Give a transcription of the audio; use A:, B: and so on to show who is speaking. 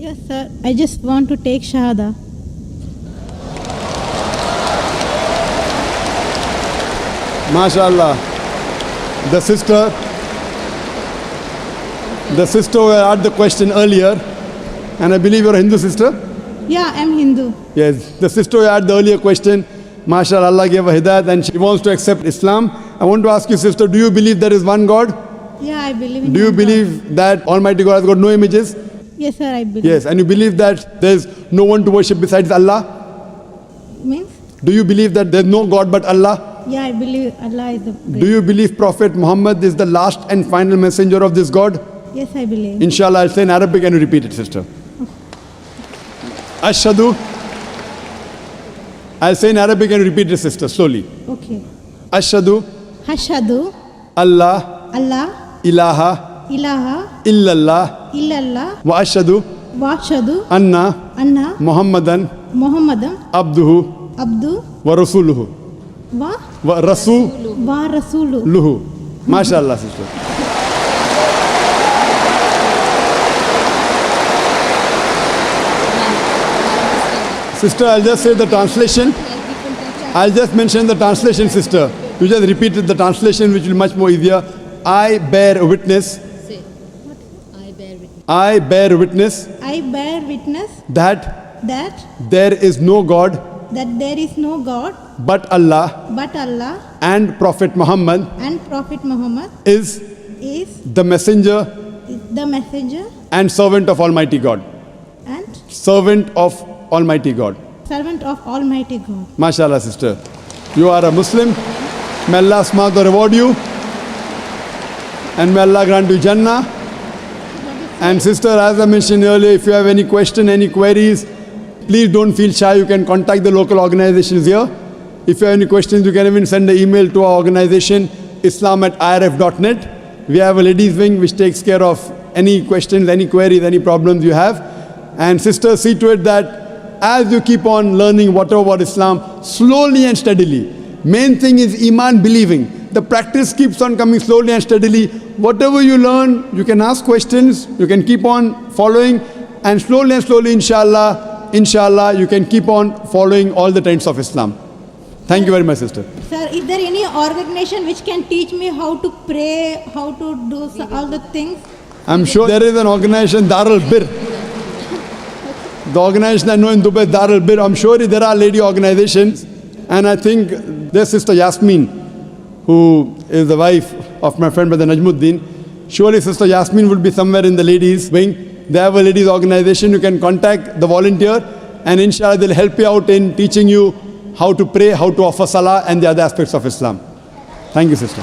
A: Yes, sir. I just want to take Shahada.
B: MashaAllah. The sister who asked the question earlier, and I believe you're a Hindu sister?
A: Yeah, I'm Hindu.
B: Yes, the sister who had the earlier question, MashaAllah, Allah gave her hidayat and she wants to accept Islam. I want to ask you, sister, do you believe there is one God?
A: Yeah, I believe in
B: Do you
A: one God.
B: believe that Almighty God has got no images?
A: Yes, sir, I believe.
B: Yes, and you believe that there is no one to worship besides Allah?
A: Means?
B: Do you believe that there is no God but Allah?
A: Yeah, I believe Allah is the great.
B: Do you believe Prophet Muhammad is the last and final messenger of this God?
A: Yes, I believe.
B: Inshallah, I'll say in Arabic and you repeat it, sister. Ashhadu. I'll say in Arabic and you repeat it, sister, slowly.
A: Okay.
B: Ashhadu
A: Hashadu
B: Allah
A: Allah
B: ilaha
A: ilaha
B: illallah
A: illallah
B: wa ashhadu
A: washadu
B: anna
A: anna
B: Muhammadan
A: Muhammadam
B: abduhu
A: abdu
B: wa rasuluhu
A: wa
B: wa rasuluhu.
A: wa rasulu.
B: MashaAllah, sister. Sister, I'll just say the translation. I'll just mention the translation, sister. You just repeated the translation, which will be much more easier. I bear witness.
C: Say, I bear witness.
B: I bear witness
A: I bear witness
B: that
A: that
B: there is no God
A: there is no God
B: but Allah,
A: but Allah,
B: and Prophet Muhammad
A: and Prophet Muhammad
B: is
A: is
B: the messenger
A: the messenger
B: and servant of Almighty God.
A: and
B: Servant of Almighty God.
A: servant of Almighty God.
B: MashaAllah, sister. You are a Muslim. May Allah subhanahu reward you. And may Allah grant you Jannah. And sister, as I mentioned earlier, if you have any question, any queries, please don't feel shy. You can contact the local organizations here. If you have any questions, you can even send an email to our organization, islam@irf.net. We have a ladies wing which takes care of any questions, any queries, any problems you have. And sister, see to it that as you keep on learning whatever about Islam, slowly and steadily. Main thing is Iman, believing. The practice keeps on coming slowly and steadily. Whatever you learn, you can ask questions, you can keep on following, and slowly, inshallah, you can keep on following all the trends of Islam. Thank you very much, sister.
A: Sir, is there any organization which can teach me how to pray, how to do all the things?
B: I'm sure there is an organization, Darul Bir. The organization I know in Dubai is Darul Bir. I'm sure there are lady organizations. And I think there's Sister Yasmin, who is the wife of my friend Brother Najmuddin. Surely Sister Yasmin would be somewhere in the ladies wing. They have a ladies organization. You can contact the volunteer and inshallah they'll help you out in teaching you how to pray, how to offer salah and the other aspects of Islam. Thank you, sister.